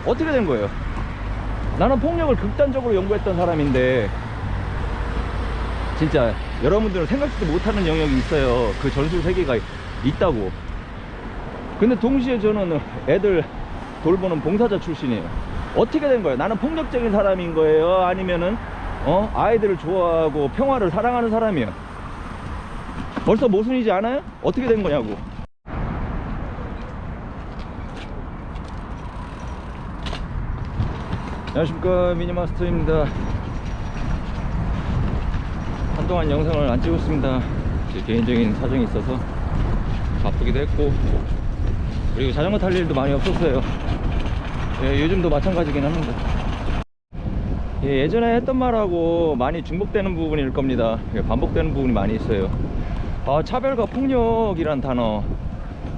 어떻게 된 거예요? 나는 폭력을 극단적으로 연구했던 사람인데 진짜 여러분들은 생각지도 못하는 영역이 있어요. 그 전술 세계가 있다고. 근데 동시에 저는 애들 돌보는 봉사자 출신이에요. 어떻게 된 거예요? 나는 폭력적인 사람인 거예요? 아니면은 아이들을 좋아하고 평화를 사랑하는 사람이에요? 벌써 모순이지 않아요? 어떻게 된 거냐고. 안녕하십니까, 미니마스터입니다. 한동안 영상을 안 찍었습니다. 제 개인적인 사정이 있어서 바쁘기도 했고, 그리고 자전거 탈 일도 많이 없었어요. 예, 요즘도 마찬가지긴 합니다. 예, 예전에 했던 말하고 많이 중복되는 부분일 겁니다. 예, 반복되는 부분이 많이 있어요. 차별과 폭력이란 단어,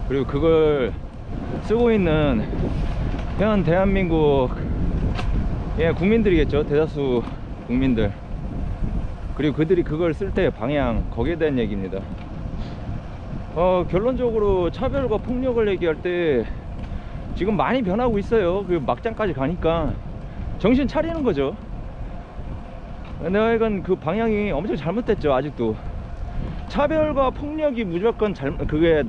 그리고 그걸 쓰고 있는 현 대한민국 국민들이겠죠. 대다수 국민들, 그리고 그들이 그걸 쓸 때 방향, 거기에 대한 얘기입니다. 결론적으로 차별과 폭력을 얘기할 때 지금 많이 변하고 있어요. 그 막장까지 가니까 정신 차리는 거죠. 내가 이건 그 방향이 엄청 잘못됐죠. 아직도 차별과 폭력이 무조건 그게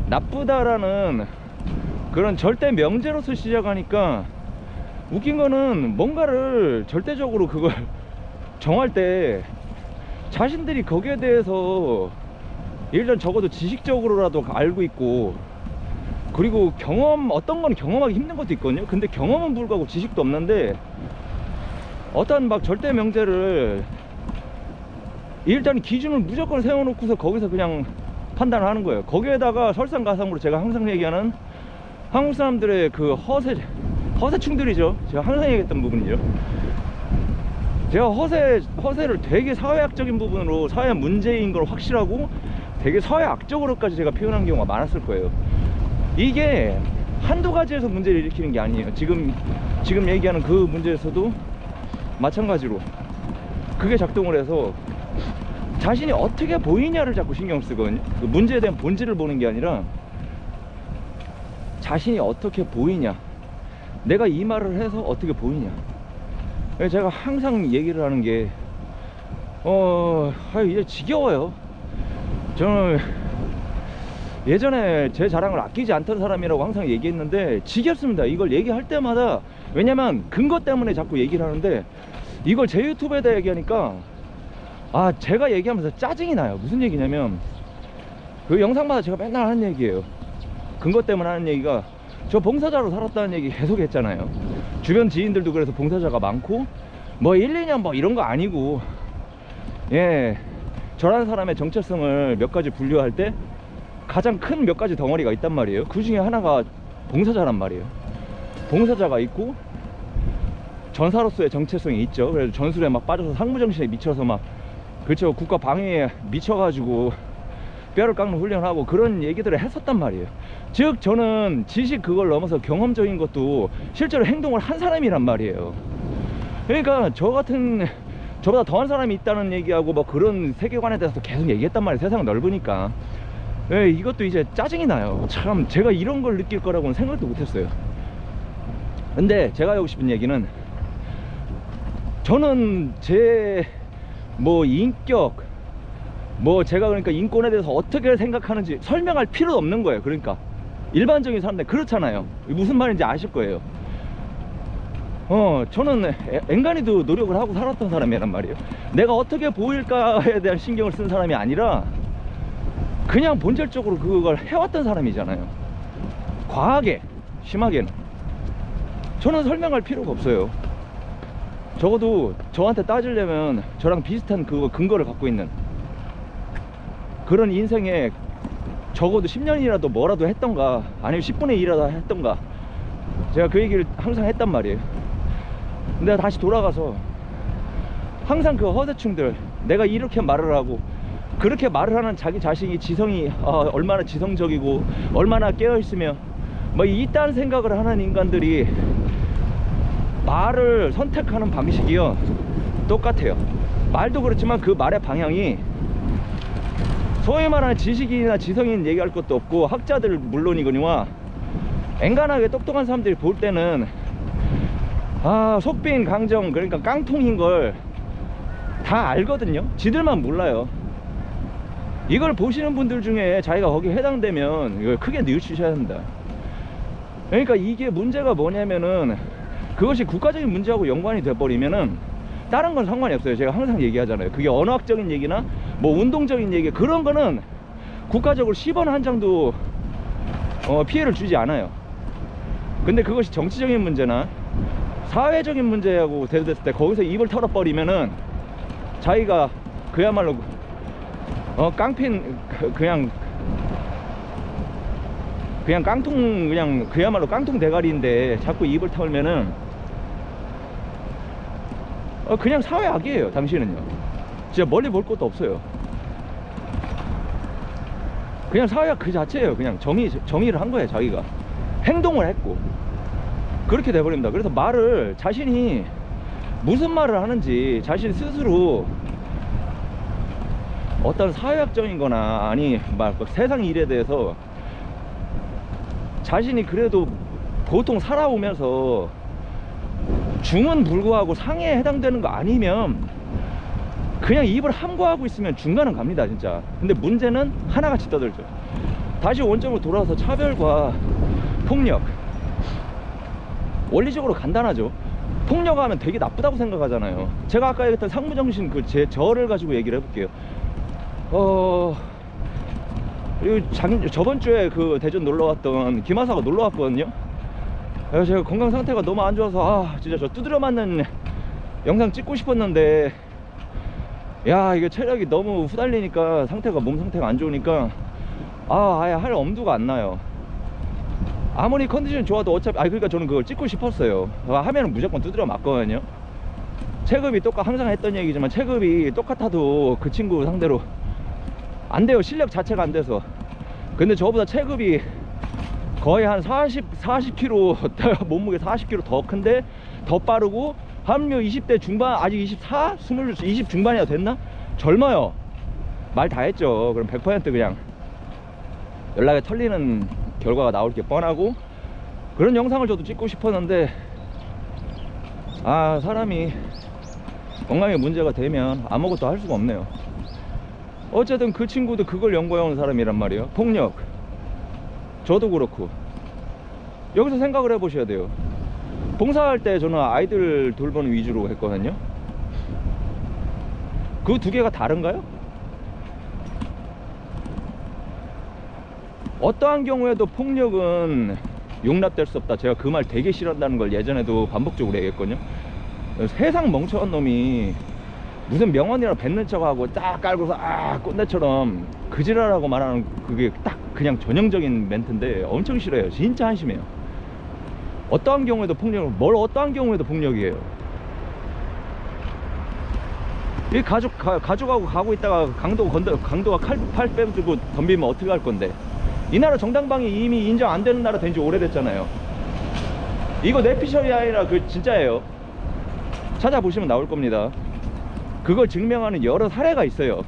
나쁘다라는 그런 절대 명제로서 시작하니까, 웃긴 거는 뭔가를 절대적으로 그걸 정할 때 자신들이 거기에 대해서 일단 적어도 지식적으로라도 알고 있고, 그리고 어떤 건 경험하기 힘든 것도 있거든요. 근데 경험은 불구하고 지식도 없는데 어떤 막 절대 명제를 일단 기준을 무조건 세워놓고서 거기서 그냥 판단을 하는 거예요. 거기에다가 설상가상으로 제가 항상 얘기하는 한국 사람들의 그 허세충들이죠. 제가 항상 얘기했던 부분이죠. 제가 허세를 되게 사회학적인 부분으로, 사회 문제인 걸 확실하고 되게 사회학적으로까지 제가 표현한 경우가 많았을 거예요. 이게 한두 가지에서 문제를 일으키는 게 아니에요. 지금 얘기하는 그 문제에서도 마찬가지로 그게 작동을 해서 자신이 어떻게 보이냐를 자꾸 신경 쓰거든요. 그 문제에 대한 본질을 보는 게 아니라 자신이 어떻게 보이냐, 내가 이 말을 해서 어떻게 보이냐. 제가 항상 얘기를 하는 게 이제 지겨워요. 저는 예전에 제 자랑을 아끼지 않던 사람이라고 항상 얘기했는데 지겹습니다. 이걸 얘기할 때마다. 왜냐면 근거 때문에 자꾸 얘기를 하는데, 이걸 제 유튜브에다 얘기하니까 제가 얘기하면서 짜증이 나요. 무슨 얘기냐면, 그 영상마다 제가 맨날 하는 얘기예요. 근거 때문에 하는 얘기가, 저 봉사자로 살았다는 얘기 계속 했잖아요. 주변 지인들도 그래서 봉사자가 많고, 뭐 1, 2년 뭐 이런 거 아니고, 저라는 사람의 정체성을 몇 가지 분류할 때 가장 큰 몇 가지 덩어리가 있단 말이에요. 그 중에 하나가 봉사자란 말이에요. 봉사자가 있고 전사로서의 정체성이 있죠. 그래서 전술에 막 빠져서 상무정신에 미쳐서 막, 그렇죠, 국가 방위에 미쳐가지고 뼈를 깎는 훈련하고 그런 얘기들을 했었단 말이에요. 즉 저는 지식 그걸 넘어서 경험적인 것도 실제로 행동을 한 사람이란 말이에요. 그러니까 저보다 더한 사람이 있다는 얘기하고 뭐 그런 세계관에 대해서 계속 얘기했단 말이에요. 세상은 넓으니까. 이것도 이제 짜증이 나요. 참, 제가 이런 걸 느낄 거라고는 생각도 못했어요. 근데 제가 하고 싶은 얘기는, 저는 제 인격, 제가 그러니까 인권에 대해서 어떻게 생각하는지 설명할 필요도 없는 거예요. 그러니까 일반적인 사람들 그렇잖아요. 무슨 말인지 아실 거예요. 저는 엔간히도 노력을 하고 살았던 사람이란 말이에요. 내가 어떻게 보일까에 대한 신경을 쓴 사람이 아니라 그냥 본질적으로 그걸 해왔던 사람이잖아요. 과하게, 심하게는. 저는 설명할 필요가 없어요. 적어도 저한테 따지려면 저랑 비슷한 그 근거를 갖고 있는 그런 인생에 적어도 10년이라도 뭐라도 했던가, 아니면 10분의 1이라도 했던가, 제가 그 얘기를 항상 했단 말이에요. 근데 다시 돌아가서 항상 그 허세충들, 내가 이렇게 말을 하고 그렇게 말을 하는 자기 자신이 지성이 얼마나 지성적이고 얼마나 깨어있으며 뭐 이딴 생각을 하는 인간들이 말을 선택하는 방식이요 똑같아요. 말도 그렇지만 그 말의 방향이 소위 말하는 지식인이나 지성인 얘기할 것도 없고, 학자들 물론이거니와 엔간하게 똑똑한 사람들이 볼 때는 아, 속빈 강정, 그러니까 깡통인 걸 다 알거든요. 지들만 몰라요. 이걸 보시는 분들 중에 자기가 거기에 해당되면 이걸 크게 뉘우치셔야 합니다. 그러니까 이게 문제가 뭐냐면은, 그것이 국가적인 문제하고 연관이 돼버리면은 다른 건 상관이 없어요. 제가 항상 얘기하잖아요. 그게 언어학적인 얘기나 뭐 운동적인 얘기, 그런 거는 국가적으로 10원 한 장도 피해를 주지 않아요. 근데 그것이 정치적인 문제나 사회적인 문제하고 대두됐을 때 거기서 입을 털어버리면은 자기가 그야말로 깡핀, 그냥 깡통, 그야말로 깡통 대가리인데 자꾸 입을 털면은 그냥 사회악이에요. 당신은요 진짜 멀리 볼 것도 없어요. 그냥 사회악 그 자체예요. 그냥 정의를 한 거예요. 자기가 행동을 했고 그렇게 돼버립니다. 그래서 말을, 자신이 무슨 말을 하는지 자신 스스로 어떤 사회학적인 거나 아니 막 세상 일에 대해서 자신이 그래도 보통 살아오면서 중은 불구하고 상해에 해당되는 거 아니면 그냥 입을 함구하고 있으면 중간은 갑니다 진짜. 근데 문제는 하나같이 떠들죠. 다시 원점으로 돌아와서 차별과 폭력, 원리적으로 간단하죠. 폭력하면 되게 나쁘다고 생각하잖아요. 제가 아까 얘기했던 상무정신 저를 가지고 얘기를 해볼게요. 그리고 저번 주에 그 대전 놀러왔던 김하사가 놀러왔거든요. 그래서 제가 건강 상태가 너무 안 좋아서 진짜 저 두드려 맞는 영상 찍고 싶었는데, 야 이게 체력이 너무 후달리니까 몸 상태가 안 좋으니까 아예 할 엄두가 안 나요. 아무리 컨디션 좋아도 어차피 그러니까 저는 그걸 찍고 싶었어요. 하면은 무조건 두드려 맞거든요. 체급이 항상 했던 얘기지만 체급이 똑같아도 그 친구 상대로 안 돼요. 실력 자체가 안 돼서. 근데 저보다 체급이 거의 한 40kg 몸무게 40kg 더 큰데 더 빠르고 합류 20대 중반, 아직 24? 20 중반이나 됐나? 젊어요. 말 다 했죠. 그럼 100% 그냥 연락에 털리는 결과가 나올 게 뻔하고, 그런 영상을 저도 찍고 싶었는데 사람이 건강에 문제가 되면 아무것도 할 수가 없네요. 어쨌든 그 친구도 그걸 연구해온 사람이란 말이에요. 폭력. 저도 그렇고. 여기서 생각을 해보셔야 돼요. 봉사할 때 저는 아이들 돌보는 위주로 했거든요. 그 두 개가 다른가요? 어떠한 경우에도 폭력은 용납될 수 없다. 제가 그 말 되게 싫어한다는 걸 예전에도 반복적으로 얘기했거든요. 세상 멍청한 놈이 무슨 명언이라 뱉는 척하고 딱 깔고서 꼰대처럼 그지랄하고 말하는, 그게 딱 그냥 전형적인 멘트인데 엄청 싫어요. 진짜 한심해요. 어떠한 경우에도 폭력을, 어떠한 경우에도 폭력이에요. 이 가족하고 가고 있다가 강도가 팔 빼들고 덤비면 어떻게 할 건데. 이 나라 정당방위 이미 인정 안 되는 나라 된 지 오래됐잖아요. 이거 내 피셜이 아니라 진짜예요. 찾아보시면 나올 겁니다. 그걸 증명하는 여러 사례가 있어요.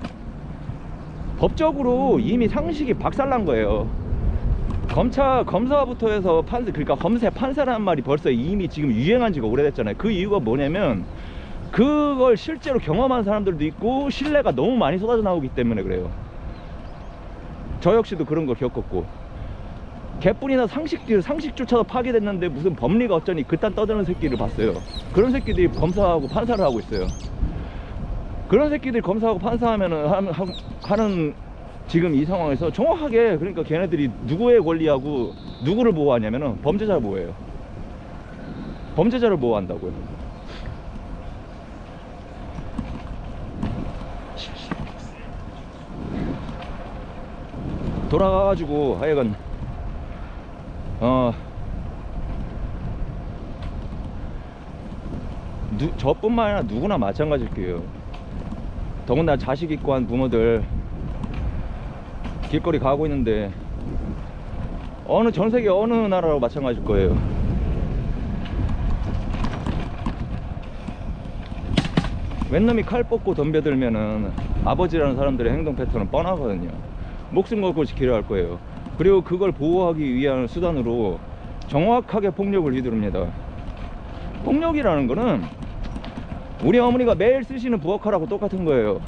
법적으로 이미 상식이 박살난 거예요. 검사부터 해서 그러니까 판사라는 말이 벌써 이미 지금 유행한 지가 오래됐잖아요. 그 이유가 뭐냐면 그걸 실제로 경험한 사람들도 있고 신뢰가 너무 많이 쏟아져 나오기 때문에 그래요. 저 역시도 그런 걸 겪었고, 개뿐이나 상식조차도 파괴됐는데 무슨 법리가 어쩌니 그딴 떠드는 새끼를 봤어요. 그런 새끼들이 검사하고 판사를 하고 있어요. 그런 새끼들이 검사하고 판사하면은 하는 지금 이 상황에서 정확하게, 그러니까 걔네들이 누구의 권리하고 누구를 보호하냐면은 범죄자를 보호해요. 범죄자를 보호한다고요. 돌아가가지고 하여간 저뿐만 아니라 누구나 마찬가지일 거예요. 더군다나 자식 있고 한 부모들 길거리 가고 있는데 전 세계 어느 나라로 마찬가지일 거예요. 웬 놈이 칼 뽑고 덤벼들면은 아버지라는 사람들의 행동 패턴은 뻔하거든요. 목숨 걸고 지키려 할 거예요. 그리고 그걸 보호하기 위한 수단으로 정확하게 폭력을 휘두릅니다. 폭력이라는 거는 우리 어머니가 매일 쓰시는 부엌칼하고 똑같은 거예요.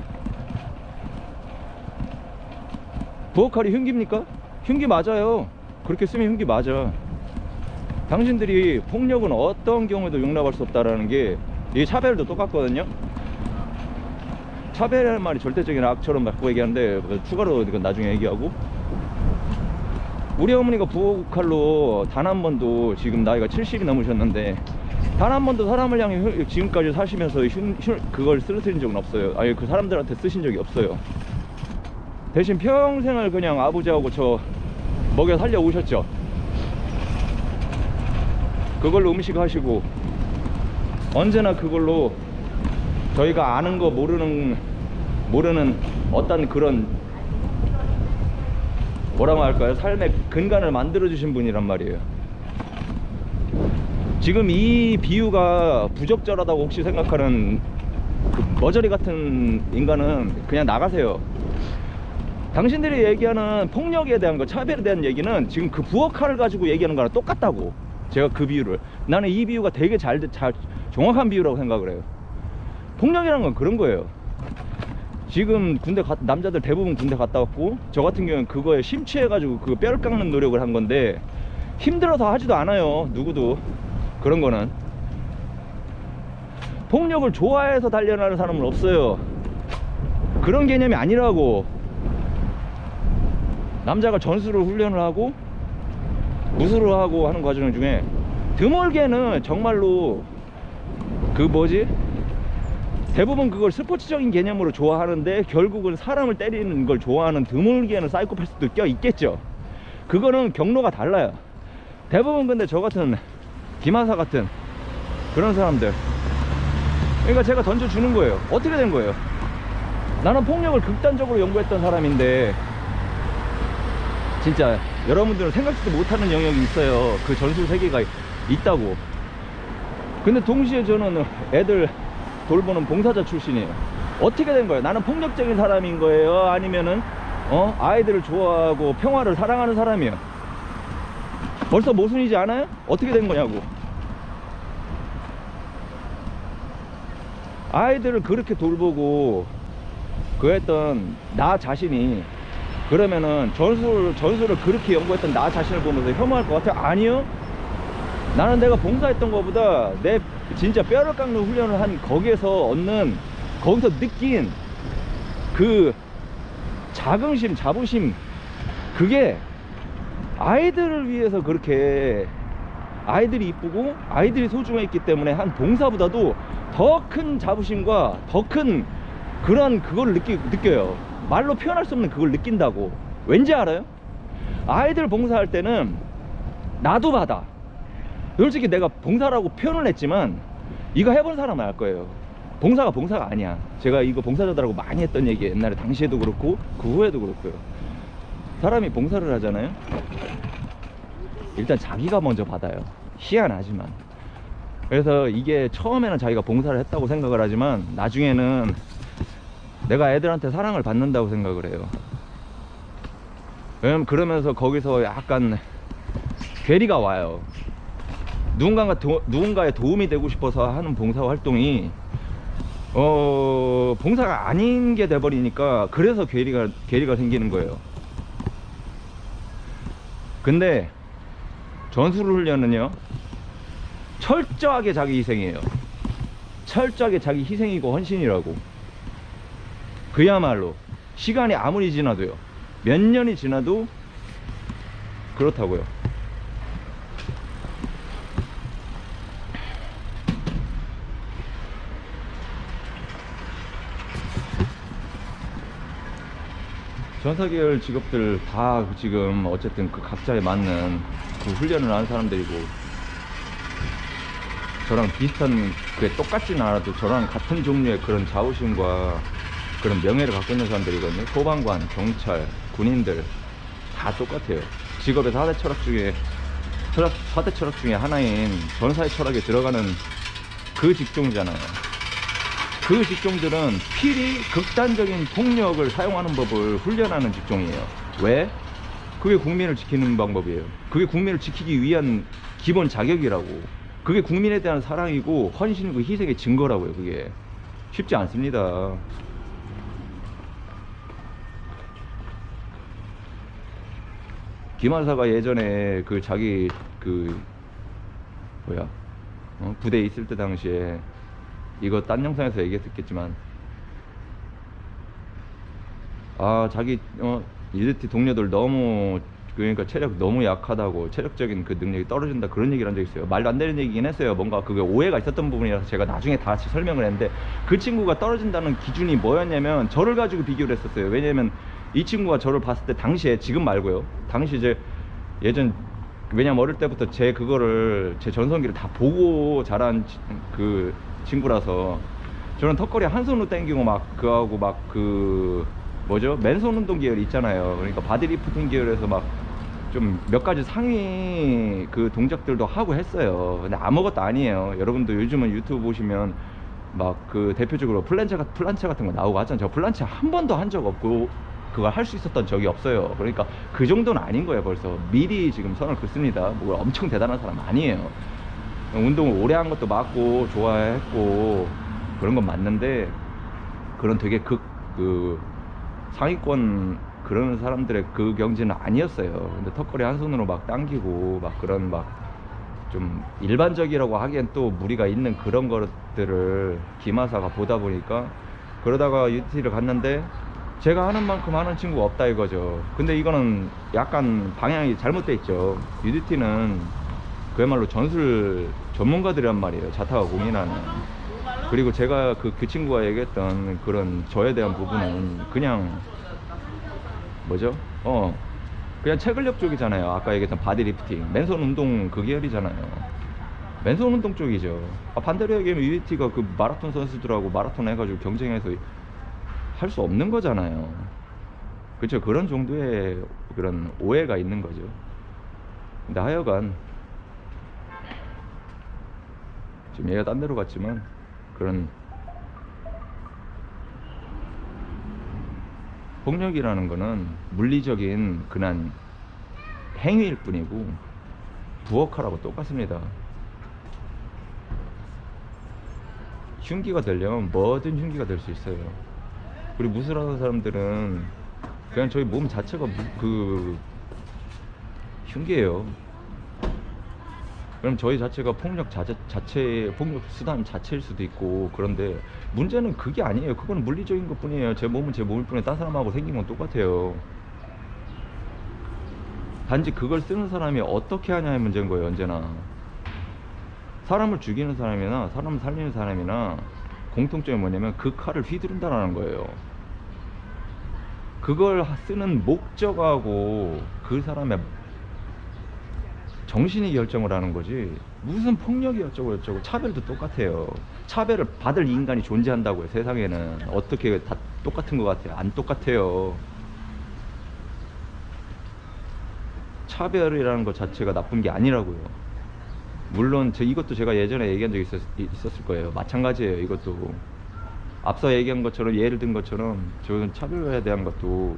부엌칼이 흉기입니까? 흉기 맞아요. 그렇게 쓰면 흉기 맞아. 당신들이 폭력은 어떤 경우에도 용납할 수 없다라는 게, 이 차별도 똑같거든요. 차별이라는 말이 절대적인 악처럼 갖고 얘기하는데 추가로 이건 나중에 얘기하고, 우리 어머니가 부엌칼로 단 한 번도, 지금 나이가 70이 넘으셨는데 단 한 번도 사람을 향해 지금까지 사시면서 그걸 쓰러뜨린 적은 없어요. 아니, 그 사람들한테 쓰신 적이 없어요. 대신 평생을 그냥 아버지하고 저 먹여 살려 오셨죠. 그걸로 음식 하시고, 언제나 그걸로 저희가 아는 거 모르는 어떤 그런, 뭐라고 할까요, 삶의 근간을 만들어 주신 분이란 말이에요. 지금 이 비유가 부적절하다고 혹시 생각하는 그 머저리 같은 인간은 그냥 나가세요. 당신들이 얘기하는 폭력에 대한 거, 차별에 대한 얘기는 지금 그 부엌칼을 가지고 얘기하는 거랑 똑같다고. 제가 그 비유를, 나는 이 비유가 되게 잘 정확한 비유라고 생각을 해요. 폭력이라는 건 그런 거예요. 지금 남자들 대부분 군대 갔다 왔고, 저 같은 경우는 그거에 심취해가지고 그 뼈를 깎는 노력을 한 건데, 힘들어서 하지도 않아요, 누구도. 그런 거는 폭력을 좋아해서 단련하는 사람은 없어요. 그런 개념이 아니라고. 남자가 전술을 훈련을 하고 무술을 하고 하는 과정 중에 드물게는 정말로 대부분 그걸 스포츠적인 개념으로 좋아하는데 결국은 사람을 때리는 걸 좋아하는 드물게는 사이코패스도 껴 있겠죠. 그거는 경로가 달라요. 대부분 근데 저 같은 김하사 같은 그런 사람들, 그러니까 제가 던져주는 거예요. 어떻게 된 거예요? 나는 폭력을 극단적으로 연구했던 사람인데, 진짜 여러분들은 생각지도 못하는 영역이 있어요. 그 전술 세계가 있다고. 근데 동시에 저는 애들 돌보는 봉사자 출신이에요. 어떻게 된 거예요? 나는 폭력적인 사람인 거예요? 아니면은 아이들을 좋아하고 평화를 사랑하는 사람이에요? 벌써 모순이지 않아요? 어떻게 된 거냐고. 아이들을 그렇게 돌보고 그랬던 나 자신이, 그러면은 전술을 그렇게 연구했던 나 자신을 보면서 혐오할 것 같아요? 아니요. 나는 내가 봉사했던 것보다 내 진짜 뼈를 깎는 훈련을 한 거기서 느낀 그 자긍심, 자부심, 그게 아이들을 위해서, 그렇게 아이들이 이쁘고 아이들이 소중했기 때문에 한 봉사보다도 더 큰 자부심과 더 큰 그걸 느껴요. 말로 표현할 수 없는 그걸 느낀다고. 왠지 알아요? 아이들 봉사할 때는 나도 받아. 솔직히 내가 봉사라고 표현을 했지만 이거 해본 사람은 알 거예요. 봉사가 아니야. 제가 이거 봉사자들하고 많이 했던 얘기, 옛날에 당시에도 그렇고 그 후에도 그렇고요. 사람이 봉사를 하잖아요. 일단 자기가 먼저 받아요. 희한하지만. 그래서 이게 처음에는 자기가 봉사를 했다고 생각을 하지만 나중에는 내가 애들한테 사랑을 받는다고 생각을 해요. 왜냐면 그러면서 거기서 약간 괴리가 와요. 누군가에 도움이 되고 싶어서 하는 봉사활동이 봉사가 아닌 게 돼버리니까, 그래서 괴리가 생기는 거예요. 근데 전술훈련은요, 철저하게 자기 희생이에요. 철저하게 자기 희생이고 헌신이라고. 그야말로 시간이 아무리 지나도요, 몇 년이 지나도 그렇다고요. 전사계열 직업들 다 지금 어쨌든 그 각자에 맞는 그 훈련을 하는 사람들이고, 저랑 비슷한, 그게 똑같진 않아도 저랑 같은 종류의 그런 자부심과 그런 명예를 갖고 있는 사람들이거든요. 소방관, 경찰, 군인들 다 똑같아요. 직업의 4대 철학 중에 하나인 전사의 철학에 들어가는 그 직종이잖아요. 그 직종들은 필히 극단적인 폭력을 사용하는 법을 훈련하는 직종이에요. 왜? 그게 국민을 지키는 방법이에요. 그게 국민을 지키기 위한 기본 자격이라고. 그게 국민에 대한 사랑이고 헌신이고 희생의 증거라고요. 그게 쉽지 않습니다. 김한사가 예전에 그 자기 그 뭐야 부대에 있을 때 당시에 이거 딴 영상에서 얘기했겠지만 자기 UDT 동료들 너무 그러니까 체력 너무 약하다고 체력적인 그 능력이 떨어진다 그런 얘기를 한 적이 있어요. 말도 안 되는 얘기긴 했어요. 뭔가 그게 오해가 있었던 부분이라서 제가 나중에 다 같이 설명을 했는데 그 친구가 떨어진다는 기준이 뭐였냐면 저를 가지고 비교를 했었어요. 왜냐면 이 친구가 저를 봤을 때 당시에 지금 말고요. 당시 이제 예전 왜냐면 어릴 때부터 제 그거를 제 전성기를 다 보고 자란 그 친구라서 저는 턱걸이 한 손으로 당기고 막 그하고 막 그 뭐죠 맨손 운동 계열 있잖아요. 그러니까 바디리프팅 계열에서 막 좀 몇 가지 상위 그 동작들도 하고 했어요. 근데 아무것도 아니에요. 여러분도 요즘은 유튜브 보시면 막 그 대표적으로 플란체 같은 거 나오고 하잖아요. 저 플란체 한 번도 한 적 없고 그걸 할 수 있었던 적이 없어요. 그러니까 그 정도는 아닌 거예요. 벌써 미리 지금 선을 긋습니다. 뭐 엄청 대단한 사람 아니에요. 운동을 오래 한 것도 맞고 좋아했고 그런 건 맞는데 그런 되게 그 상위권 그런 사람들의 그 경지는 아니었어요. 근데 턱걸이 한 손으로 막 당기고 막 그런 막 좀 일반적이라고 하기엔 또 무리가 있는 그런 것들을 김하사가 보다 보니까 그러다가 UT를 갔는데 제가 하는 만큼 하는 친구가 없다 이거죠. 근데 이거는 약간 방향이 잘못돼 있죠. UDT는 그야말로 전술 전문가들이란 말이에요. 자타가 공인하는. 그리고 제가 그 친구가 얘기했던 그런 저에 대한 부분은 그냥 뭐죠? 그냥 체근력 쪽이잖아요. 아까 얘기했던 바디리프팅 맨손 운동 그 계열이잖아요. 맨손 운동 쪽이죠. 반대로 얘기하면 UDT가 그 마라톤 선수들하고 마라톤 해가지고 경쟁해서 할 수 없는 거잖아요. 그렇죠. 그런 정도의 그런 오해가 있는 거죠. 근데 하여간 지금 얘가 딴 데로 갔지만 그런 폭력이라는 거는 물리적인 그냥 행위일 뿐이고 부엌하라고 똑같습니다. 흉기가 되려면 뭐든 흉기가 될 수 있어요. 우리 무술하는 사람들은 그냥 저희 몸 자체가 그 흉기예요. 그럼 저희 자체가 폭력 폭력 수단 자체일 수도 있고 그런데 문제는 그게 아니에요. 그건 물리적인 것 뿐이에요. 제 몸은 제 몸일 뿐이에요. 딴 사람하고 생긴 건 똑같아요. 단지 그걸 쓰는 사람이 어떻게 하냐의 문제인 거예요. 언제나 사람을 죽이는 사람이나 사람을 살리는 사람이나 공통점이 뭐냐면 그 칼을 휘두른다는 거예요. 그걸 쓰는 목적하고 그 사람의 정신이 결정을 하는 거지 무슨 폭력이 어쩌고 저쩌고. 차별도 똑같아요. 차별을 받을 인간이 존재한다고요. 세상에는 어떻게 다 똑같은 것 같아요? 안 똑같아요. 차별이라는 것 자체가 나쁜 게 아니라고요. 물론 이것도 제가 예전에 얘기한 적이 있었을 거예요. 마찬가지예요. 이것도 앞서 얘기한 것처럼 예를 든 것처럼 저는 차별에 대한 것도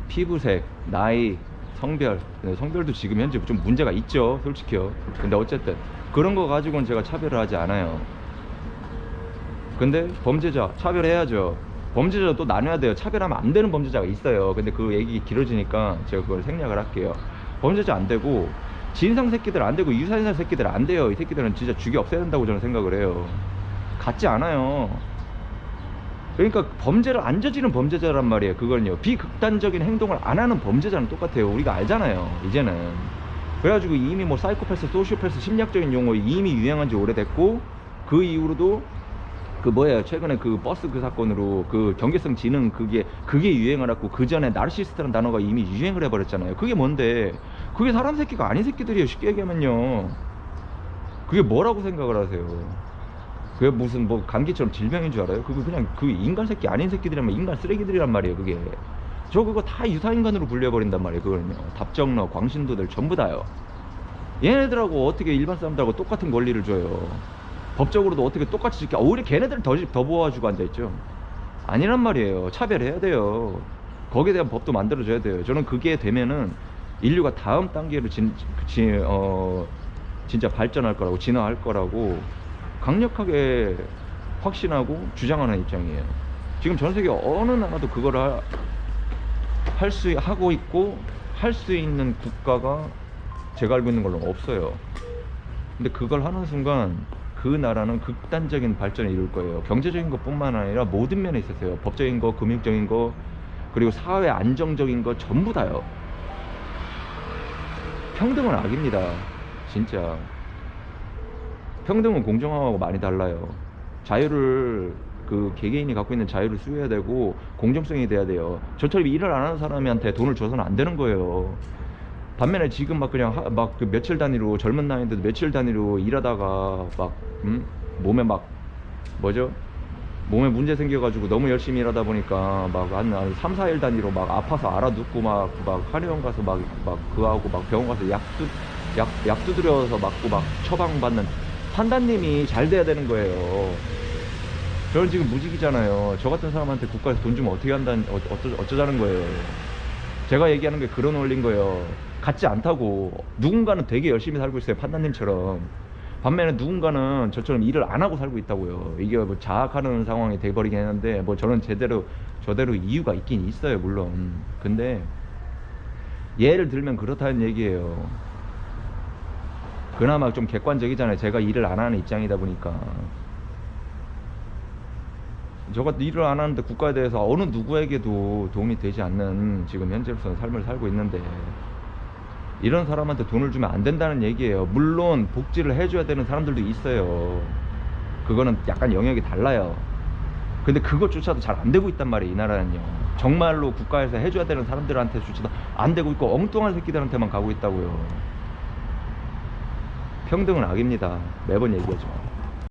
피부색, 나이, 성별, 성별도 지금 현재 좀 문제가 있죠. 솔직히요. 근데 어쨌든 그런 거 가지고는 제가 차별을 하지 않아요. 근데 범죄자 차별해야죠. 범죄자 또 나눠야 돼요. 차별하면 안 되는 범죄자가 있어요. 근데 그 얘기 길어지니까 제가 그걸 생략을 할게요. 범죄자 안 되고 진상 새끼들 안 되고 유사인사 새끼들 안 돼요. 이 새끼들은 진짜 죽여 없애야 된다고 저는 생각을 해요. 같지 않아요. 그러니까 범죄를 안 저지른 범죄자란 말이에요. 그거는요, 비극단적인 행동을 안 하는 범죄자는 똑같아요. 우리가 알잖아요 이제는. 그래가지고 이미 뭐 사이코패스, 소시오패스 심리학적인 용어 이미 유행한 지 오래됐고 그 이후로도 그 뭐예요, 최근에 그 버스 그 사건으로 그 경계성 지능 그게 유행을 했고 그 전에 나르시스트라는 단어가 이미 유행을 해버렸잖아요. 그게 뭔데? 그게 사람 새끼가 아닌 새끼들이에요. 쉽게 얘기하면요. 그게 뭐라고 생각을 하세요? 그게 무슨 뭐 감기처럼 질병인 줄 알아요? 그거 그냥 그 인간 새끼 아닌 새끼들이란 인간 쓰레기들이란 말이에요. 그게 그거 다 유사인간으로 분류해버린단 말이에요. 그거는요. 답정너, 광신도들 전부 다요. 얘네들하고 어떻게 일반 사람들하고 똑같은 권리를 줘요? 법적으로도 어떻게 똑같이 지켜? 오히려 걔네들 더 모아주고 앉아있죠. 아니란 말이에요. 차별해야 돼요. 거기에 대한 법도 만들어줘야 돼요. 저는 그게 되면은 인류가 다음 단계로 진짜 발전할 거라고, 진화할 거라고 강력하게 확신하고 주장하는 입장이에요. 지금 전 세계 어느 나라도 그걸 할 수 하고 있고 할 수 있는 국가가 제가 알고 있는 걸로 없어요. 근데 그걸 하는 순간 그 나라는 극단적인 발전에 이룰 거예요. 경제적인 것뿐만 아니라 모든 면에 있어서요. 법적인 거, 금융적인 거, 그리고 사회 안정적인 거 전부 다요. 평등은 악입니다. 진짜. 평등은 공정하고 많이 달라요. 자유를, 그 개개인이 갖고 있는 자유를 수여해야 되고 공정성이 돼야 돼요. 저처럼 일을 안 하는 사람한테 돈을 줘서는 안 되는 거예요. 반면에 지금 막 그냥 막 그 며칠 단위로, 젊은 나이인데도 며칠 단위로 일하다가 막 몸에 막 뭐죠? 몸에 문제 생겨가지고 너무 열심히 일하다 보니까 막 한 3, 4일 단위로 막 아파서 알아눕고 막 한의원 가서 막 그거 하고 막 병원 가서 약 두드려서 맞고 막 처방받는 판단님이 잘 돼야 되는 거예요. 저는 지금 무직이잖아요. 저 같은 사람한테 국가에서 돈 주면 어떻게 한다는, 어쩌자는 거예요. 제가 얘기하는 게 그런 원리인 거예요. 같지 않다고. 누군가는 되게 열심히 살고 있어요, 판단님처럼. 반면에 누군가는 저처럼 일을 안 하고 살고 있다고요. 이게 뭐 자학하는 상황이 돼버리긴 했는데, 뭐 저는 저대로 이유가 있긴 있어요, 물론. 근데 예를 들면 그렇다는 얘기예요. 그나마 좀 객관적이잖아요. 제가 일을 안 하는 입장이다 보니까. 저가 일을 안 하는데 국가에 대해서 어느 누구에게도 도움이 되지 않는 지금 현재로서는 삶을 살고 있는데, 이런 사람한테 돈을 주면 안 된다는 얘기예요. 물론 복지를 해줘야 되는 사람들도 있어요. 그거는 약간 영역이 달라요. 근데 그것조차도 잘 안 되고 있단 말이에요, 이 나라는요. 정말로 국가에서 해줘야 되는 사람들한테조차도 안 되고 있고 엉뚱한 새끼들한테만 가고 있다고요. 평등은 악입니다. 매번 얘기하지만.